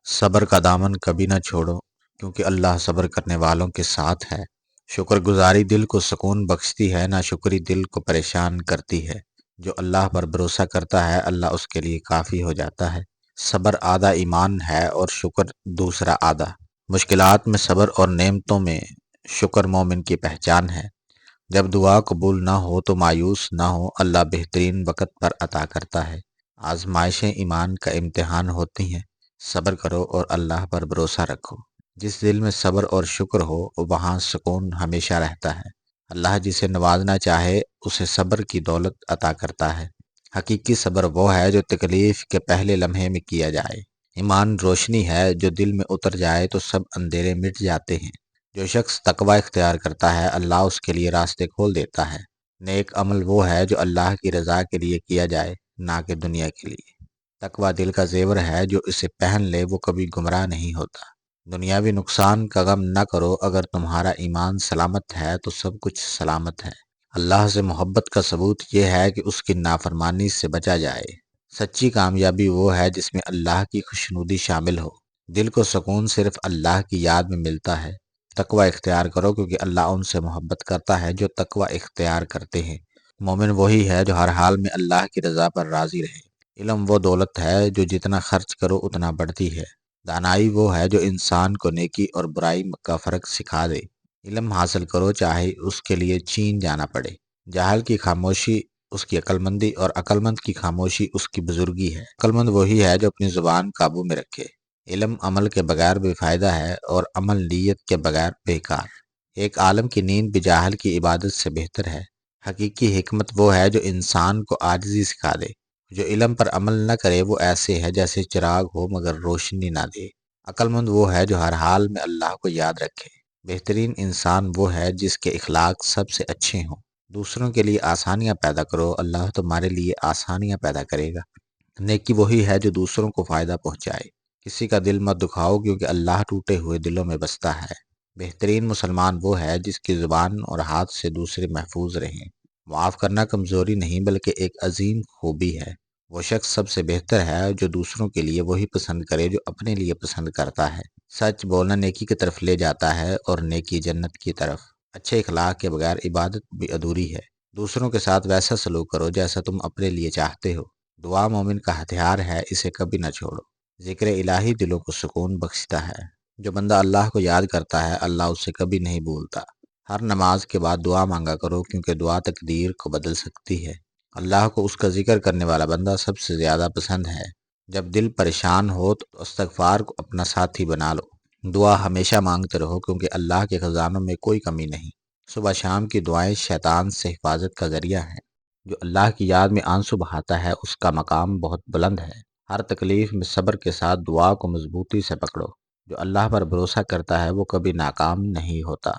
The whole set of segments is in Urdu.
صبر کا دامن کبھی نہ چھوڑو، کیونکہ اللہ صبر کرنے والوں کے ساتھ ہے۔ شکر گزاری دل کو سکون بخشتی ہے، ناشکری دل کو پریشان کرتی ہے۔ جو اللہ پر بھروسہ کرتا ہے اللہ اس کے لیے کافی ہو جاتا ہے۔ صبر آدھا ایمان ہے اور شکر دوسرا آدھا۔ مشکلات میں صبر اور نعمتوں میں شکر مومن کی پہچان ہے۔ جب دعا قبول نہ ہو تو مایوس نہ ہو، اللہ بہترین وقت پر عطا کرتا ہے۔ آزمائشیں ایمان کا امتحان ہوتی ہیں، صبر کرو اور اللہ پر بھروسہ رکھو۔ جس دل میں صبر اور شکر ہو وہاں سکون ہمیشہ رہتا ہے۔ اللہ جسے نوازنا چاہے اسے صبر کی دولت عطا کرتا ہے۔ حقیقی صبر وہ ہے جو تکلیف کے پہلے لمحے میں کیا جائے۔ ایمان روشنی ہے، جو دل میں اتر جائے تو سب اندھیرے مٹ جاتے ہیں۔ جو شخص تقوی اختیار کرتا ہے اللہ اس کے لیے راستے کھول دیتا ہے۔ نیک عمل وہ ہے جو اللہ کی رضا کے لیے کیا جائے، نہ کہ دنیا کے لیے۔ تقوی دل کا زیور ہے، جو اسے پہن لے وہ کبھی گمراہ نہیں ہوتا۔ دنیاوی نقصان کا غم نہ کرو، اگر تمہارا ایمان سلامت ہے تو سب کچھ سلامت ہے۔ اللہ سے محبت کا ثبوت یہ ہے کہ اس کی نافرمانی سے بچا جائے۔ سچی کامیابی وہ ہے جس میں اللہ کی خوشنودی شامل ہو۔ دل کو سکون صرف اللہ کی یاد میں ملتا ہے۔ تقوی اختیار کرو کیونکہ اللہ ان سے محبت کرتا ہے جو تقوی اختیار کرتے ہیں۔ مومن وہی ہے جو ہر حال میں اللہ کی رضا پر راضی رہے۔ علم وہ دولت ہے جو جتنا خرچ کرو اتنا بڑھتی ہے۔ دانائی وہ ہے جو انسان کو نیکی اور برائی کا فرق سکھا دے۔ علم حاصل کرو چاہے اس کے لیے چین جانا پڑے۔ جاہل کی خاموشی اس کی عقلمندی اور عقلمند کی خاموشی اس کی بزرگی ہے۔ عقلمند وہی ہے جو اپنی زبان قابو میں رکھے۔ علم عمل کے بغیر بے فائدہ ہے اور عمل نیت کے بغیر بیکار۔ ایک عالم کی نیند بھی جاہل کی عبادت سے بہتر ہے۔ حقیقی حکمت وہ ہے جو انسان کو عاجزی سکھا دے۔ جو علم پر عمل نہ کرے وہ ایسے ہے جیسے چراغ ہو مگر روشنی نہ دے۔ عقل مند وہ ہے جو ہر حال میں اللہ کو یاد رکھے۔ بہترین انسان وہ ہے جس کے اخلاق سب سے اچھے ہوں۔ دوسروں کے لیے آسانیاں پیدا کرو، اللہ تمہارے لیے آسانیاں پیدا کرے گا۔ نیکی وہی ہے جو دوسروں کو فائدہ پہنچائے۔ کسی کا دل مت دکھاؤ کیونکہ اللہ ٹوٹے ہوئے دلوں میں بستا ہے۔ بہترین مسلمان وہ ہے جس کی زبان اور ہاتھ سے دوسرے محفوظ رہیں۔ معاف کرنا کمزوری نہیں بلکہ ایک عظیم خوبی ہے۔ وہ شخص سب سے بہتر ہے جو دوسروں کے لیے وہی پسند کرے جو اپنے لیے پسند کرتا ہے۔ سچ بولنا نیکی کی طرف لے جاتا ہے اور نیکی جنت کی طرف۔ اچھے اخلاق کے بغیر عبادت بھی ادھوری ہے۔ دوسروں کے ساتھ ویسا سلوک کرو جیسا تم اپنے لیے چاہتے ہو۔ دعا مومن کا ہتھیار ہے، اسے کبھی نہ چھوڑو۔ ذکر الہی دلوں کو سکون بخشتا ہے۔ جو بندہ اللہ کو یاد کرتا ہے اللہ اسے کبھی نہیں بھولتا۔ ہر نماز کے بعد دعا مانگا کرو کیونکہ دعا تقدیر کو بدل سکتی ہے۔ اللہ کو اس کا ذکر کرنے والا بندہ سب سے زیادہ پسند ہے۔ جب دل پریشان ہو تو استغفار کو اپنا ساتھی بنا لو۔ دعا ہمیشہ مانگتے رہو کیونکہ اللہ کے خزانوں میں کوئی کمی نہیں۔ صبح شام کی دعائیں شیطان سے حفاظت کا ذریعہ ہیں۔ جو اللہ کی یاد میں آنسو بہاتا ہے اس کا مقام بہت بلند ہے۔ ہر تکلیف میں صبر کے ساتھ دعا کو مضبوطی سے پکڑو۔ جو اللہ پر بھروسہ کرتا ہے وہ کبھی ناکام نہیں ہوتا۔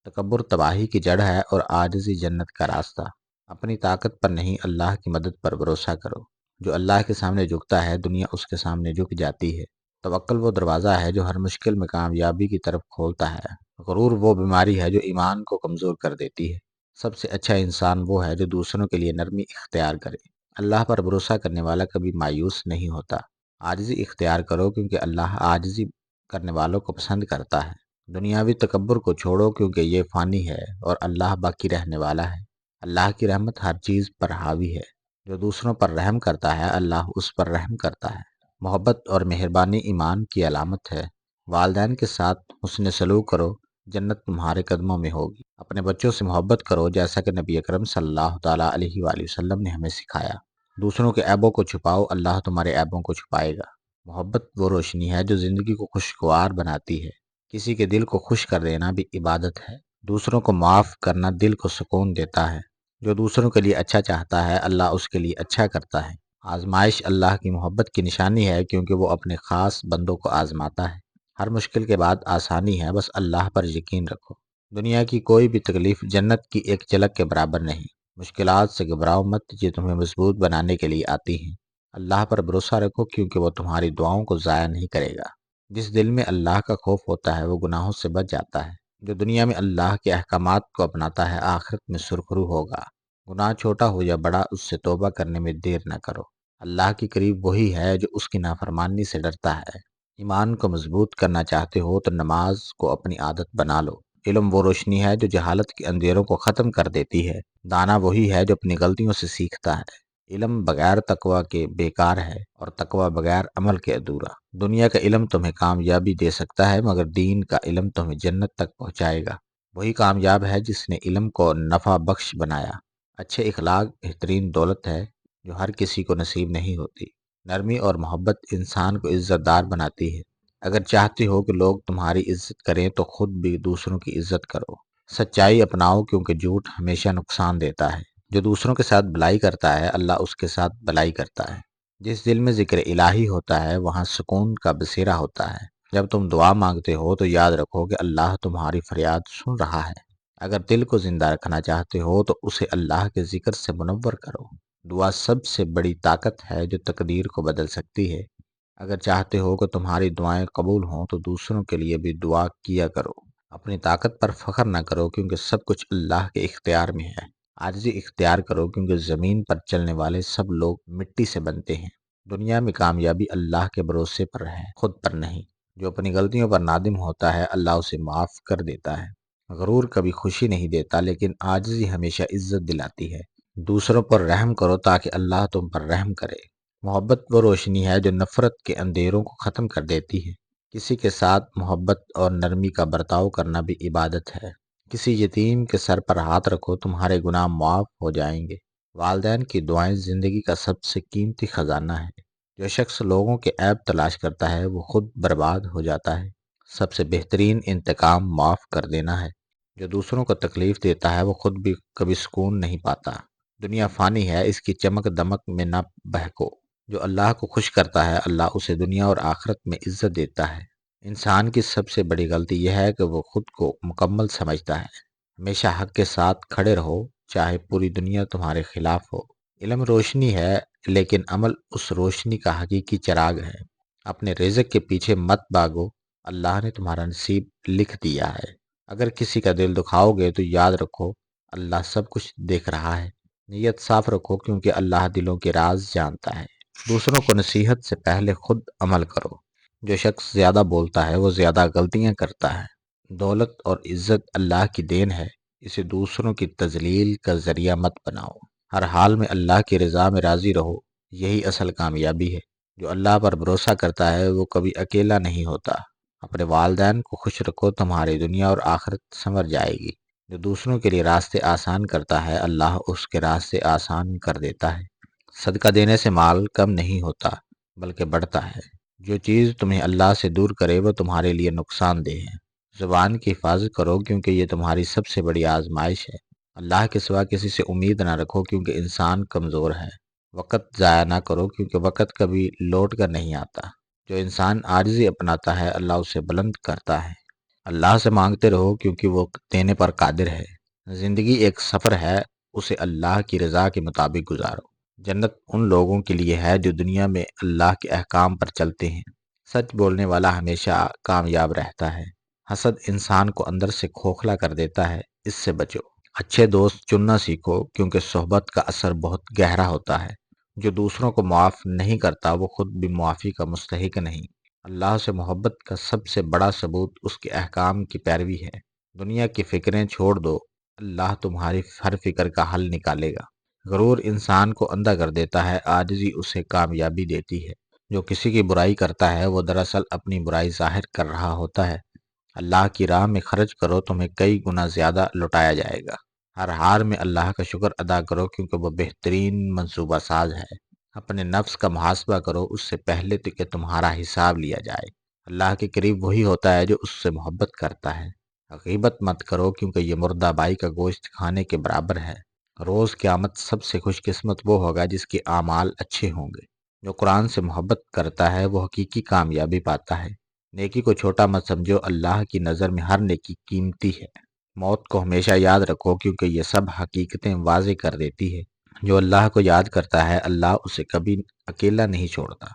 تکبر تباہی کی جڑ ہے اور عاجزی جنت کا راستہ۔ اپنی طاقت پر نہیں اللہ کی مدد پر بھروسہ کرو۔ جو اللہ کے سامنے جھکتا ہے دنیا اس کے سامنے جھک جاتی ہے۔ توکل وہ دروازہ ہے جو ہر مشکل میں کامیابی کی طرف کھولتا ہے۔ غرور وہ بیماری ہے جو ایمان کو کمزور کر دیتی ہے۔ سب سے اچھا انسان وہ ہے جو دوسروں کے لیے نرمی اختیار کرے۔ اللہ پر بھروسہ کرنے والا کبھی مایوس نہیں ہوتا۔ عاجزی اختیار کرو کیونکہ اللہ عاجزی کرنے والوں کو پسند کرتا ہے۔ دنیاوی تکبر کو چھوڑو کیونکہ یہ فانی ہے اور اللہ باقی رہنے والا ہے۔ اللہ کی رحمت ہر چیز پر حاوی ہے۔ جو دوسروں پر رحم کرتا ہے اللہ اس پر رحم کرتا ہے۔ محبت اور مہربانی ایمان کی علامت ہے۔ والدین کے ساتھ حسن سلوک کرو، جنت تمہارے قدموں میں ہوگی۔ اپنے بچوں سے محبت کرو جیسا کہ نبی اکرم صلی اللہ تعالیٰ علیہ وآلہ وسلم نے ہمیں سکھایا۔ دوسروں کے عیبوں کو چھپاؤ، اللہ تمہارے عیبوں کو چھپائے گا۔ محبت وہ روشنی ہے جو زندگی کو خوشگوار بناتی ہے۔ کسی کے دل کو خوش کر دینا بھی عبادت ہے۔ دوسروں کو معاف کرنا دل کو سکون دیتا ہے۔ جو دوسروں کے لیے اچھا چاہتا ہے اللہ اس کے لیے اچھا کرتا ہے۔ آزمائش اللہ کی محبت کی نشانی ہے کیونکہ وہ اپنے خاص بندوں کو آزماتا ہے۔ ہر مشکل کے بعد آسانی ہے، بس اللہ پر یقین رکھو۔ دنیا کی کوئی بھی تکلیف جنت کی ایک جھلک کے برابر نہیں۔ مشکلات سے گھبراؤ مت، یہ تمہیں مضبوط بنانے کے لیے آتی ہیں۔ اللہ پر بھروسہ رکھو کیونکہ وہ تمہاری دعاؤں کو ضائع نہیں کرے گا۔ جس دل میں اللہ کا خوف ہوتا ہے وہ گناہوں سے بچ جاتا ہے۔ جو دنیا میں اللہ کے احکامات کو اپناتا ہے آخرت میں سرخرو ہوگا۔ گناہ چھوٹا ہو یا بڑا اس سے توبہ کرنے میں دیر نہ کرو۔ اللہ کے قریب وہی ہے جو اس کی نافرمانی سے ڈرتا ہے۔ ایمان کو مضبوط کرنا چاہتے ہو تو نماز کو اپنی عادت بنا لو۔ علم وہ روشنی ہے جو جہالت کے اندھیروں کو ختم کر دیتی ہے۔ دانا وہی ہے جو اپنی غلطیوں سے سیکھتا ہے۔ علم بغیر تقوی کے بیکار ہے اور تقوی بغیر عمل کے ادھورا۔ دنیا کا علم تمہیں کامیابی دے سکتا ہے مگر دین کا علم تمہیں جنت تک پہنچائے گا۔ وہی کامیاب ہے جس نے علم کو نفع بخش بنایا۔ اچھے اخلاق بہترین دولت ہے جو ہر کسی کو نصیب نہیں ہوتی۔ نرمی اور محبت انسان کو عزت دار بناتی ہے۔ اگر چاہتے ہو کہ لوگ تمہاری عزت کریں تو خود بھی دوسروں کی عزت کرو۔ سچائی اپناؤ کیونکہ جھوٹ ہمیشہ نقصان دیتا ہے۔ جو دوسروں کے ساتھ بھلائی کرتا ہے اللہ اس کے ساتھ بھلائی کرتا ہے۔ جس دل میں ذکر الہی ہوتا ہے وہاں سکون کا بسیرا ہوتا ہے۔ جب تم دعا مانگتے ہو تو یاد رکھو کہ اللہ تمہاری فریاد سن رہا ہے۔ اگر دل کو زندہ رکھنا چاہتے ہو تو اسے اللہ کے ذکر سے منور کرو۔ دعا سب سے بڑی طاقت ہے جو تقدیر کو بدل سکتی ہے۔ اگر چاہتے ہو کہ تمہاری دعائیں قبول ہوں تو دوسروں کے لیے بھی دعا کیا کرو۔ اپنی طاقت پر فخر نہ کرو کیونکہ سب کچھ اللہ کے اختیار میں ہے۔ عاجزی اختیار کرو کیونکہ زمین پر چلنے والے سب لوگ مٹی سے بنتے ہیں۔ دنیا میں کامیابی اللہ کے بھروسے پر ہے، خود پر نہیں۔ جو اپنی غلطیوں پر نادم ہوتا ہے اللہ اسے معاف کر دیتا ہے۔ غرور کبھی خوشی نہیں دیتا لیکن عاجزی ہمیشہ عزت دلاتی ہے۔ دوسروں پر رحم کرو تاکہ اللہ تم پر رحم کرے۔ محبت وہ روشنی ہے جو نفرت کے اندھیروں کو ختم کر دیتی ہے۔ کسی کے ساتھ محبت اور نرمی کا برتاؤ کرنا بھی عبادت ہے۔ کسی یتیم کے سر پر ہاتھ رکھو تمہارے گناہ معاف ہو جائیں گے۔ والدین کی دعائیں زندگی کا سب سے قیمتی خزانہ ہے۔ جو شخص لوگوں کے عیب تلاش کرتا ہے وہ خود برباد ہو جاتا ہے۔ سب سے بہترین انتقام معاف کر دینا ہے۔ جو دوسروں کو تکلیف دیتا ہے وہ خود بھی کبھی سکون نہیں پاتا۔ دنیا فانی ہے، اس کی چمک دمک میں نہ بہکو۔ جو اللہ کو خوش کرتا ہے اللہ اسے دنیا اور آخرت میں عزت دیتا ہے۔ انسان کی سب سے بڑی غلطی یہ ہے کہ وہ خود کو مکمل سمجھتا ہے۔ ہمیشہ حق کے ساتھ کھڑے رہو چاہے پوری دنیا تمہارے خلاف ہو۔ علم روشنی ہے لیکن عمل اس روشنی کا حقیقی چراغ ہے۔ اپنے رزق کے پیچھے مت بھاگو، اللہ نے تمہارا نصیب لکھ دیا ہے۔ اگر کسی کا دل دکھاؤ گے تو یاد رکھو اللہ سب کچھ دیکھ رہا ہے۔ نیت صاف رکھو کیونکہ اللہ دلوں کے راز جانتا ہے۔ دوسروں کو نصیحت سے پہلے خود عمل کرو۔ جو شخص زیادہ بولتا ہے وہ زیادہ غلطیاں کرتا ہے۔ دولت اور عزت اللہ کی دین ہے، اسے دوسروں کی تذلیل کا ذریعہ مت بناؤ۔ ہر حال میں اللہ کی رضا میں راضی رہو، یہی اصل کامیابی ہے۔ جو اللہ پر بھروسہ کرتا ہے وہ کبھی اکیلا نہیں ہوتا۔ اپنے والدین کو خوش رکھو، تمہاری دنیا اور آخرت سنور جائے گی۔ جو دوسروں کے لیے راستے آسان کرتا ہے اللہ اس کے راستے آسان کر دیتا ہے۔ صدقہ دینے سے مال کم نہیں ہوتا بلکہ بڑھتا ہے۔ جو چیز تمہیں اللہ سے دور کرے وہ تمہارے لیے نقصان دہ ہے۔ زبان کی حفاظت کرو کیونکہ یہ تمہاری سب سے بڑی آزمائش ہے۔ اللہ کے سوا کسی سے امید نہ رکھو کیونکہ انسان کمزور ہے۔ وقت ضائع نہ کرو کیونکہ وقت کبھی لوٹ کر نہیں آتا۔ جو انسان عاجزی اپناتا ہے اللہ اسے بلند کرتا ہے۔ اللہ سے مانگتے رہو کیونکہ وہ دینے پر قادر ہے۔ زندگی ایک سفر ہے، اسے اللہ کی رضا کے مطابق گزارو۔ جنت ان لوگوں کے لیے ہے جو دنیا میں اللہ کے احکام پر چلتے ہیں۔ سچ بولنے والا ہمیشہ کامیاب رہتا ہے۔ حسد انسان کو اندر سے کھوکھلا کر دیتا ہے، اس سے بچو۔ اچھے دوست چننا سیکھو کیونکہ صحبت کا اثر بہت گہرا ہوتا ہے۔ جو دوسروں کو معاف نہیں کرتا وہ خود بھی معافی کا مستحق نہیں۔ اللہ سے محبت کا سب سے بڑا ثبوت اس کے احکام کی پیروی ہے۔ دنیا کی فکریں چھوڑ دو، اللہ تمہاری ہر فکر کا حل نکالے گا۔ غرور انسان کو اندھا کر دیتا ہے، عاجزی اسے کامیابی دیتی ہے۔ جو کسی کی برائی کرتا ہے وہ دراصل اپنی برائی ظاہر کر رہا ہوتا ہے۔ اللہ کی راہ میں خرچ کرو، تمہیں کئی گنا زیادہ لوٹایا جائے گا۔ ہر حال میں اللہ کا شکر ادا کرو کیونکہ وہ بہترین منصوبہ ساز ہے۔ اپنے نفس کا محاسبہ کرو اس سے پہلے کہ تمہارا حساب لیا جائے۔ اللہ کے قریب وہی ہوتا ہے جو اس سے محبت کرتا ہے۔ غیبت مت کرو کیونکہ یہ مردہ بائی کا گوشت کھانے کے برابر ہے۔ روز قیامت سب سے خوش قسمت وہ ہوگا جس کے اعمال اچھے ہوں گے۔ جو قرآن سے محبت کرتا ہے وہ حقیقی کامیابی پاتا ہے۔ نیکی کو چھوٹا مت سمجھو، اللہ کی نظر میں ہر نیکی قیمتی ہے۔ موت کو ہمیشہ یاد رکھو کیونکہ یہ سب حقیقتیں واضح کر دیتی ہے۔ جو اللہ کو یاد کرتا ہے اللہ اسے کبھی اکیلا نہیں چھوڑتا۔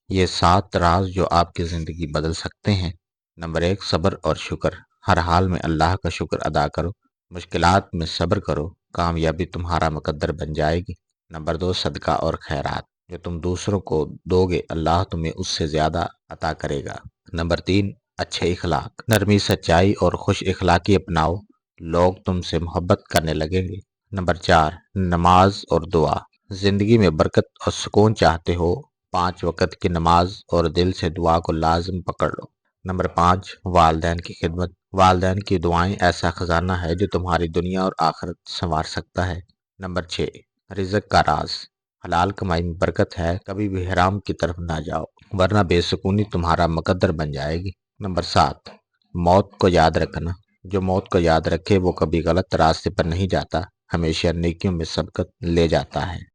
یہ 7 راز جو آپ کی زندگی بدل سکتے ہیں۔ نمبر 1، صبر اور شکر۔ ہر حال میں اللہ کا شکر ادا کرو۔ مشکلات میں صبر کرو، کامیابی تمہارا مقدر بن جائے گی۔ نمبر 2، صدقہ اور خیرات۔ جو تم دوسروں کو دو گے اللہ تمہیں اس سے زیادہ عطا کرے گا۔ نمبر 3، اچھے اخلاق، نرمی، سچائی اور خوش اخلاقی اپناؤ، لوگ تم سے محبت کرنے لگیں گے۔ نمبر 4، نماز اور دعا، زندگی میں برکت اور سکون چاہتے ہو، 5 وقت کی نماز اور دل سے دعا کو لازم پکڑ لو۔ نمبر 5، والدین کی خدمت، والدین کی دعائیں ایسا خزانہ ہے جو تمہاری دنیا اور آخرت سنوار سکتا ہے۔ نمبر 6، رزق کا راز، حلال کمائی میں برکت ہے، کبھی بھی حرام کی طرف نہ جاؤ ورنہ بے سکونی تمہارا مقدر بن جائے گی۔ نمبر 7، موت کو یاد رکھنا، جو موت کو یاد رکھے وہ کبھی غلط راستے پر نہیں جاتا، ہمیشہ نیکیوں میں سبقت لے جاتا ہے۔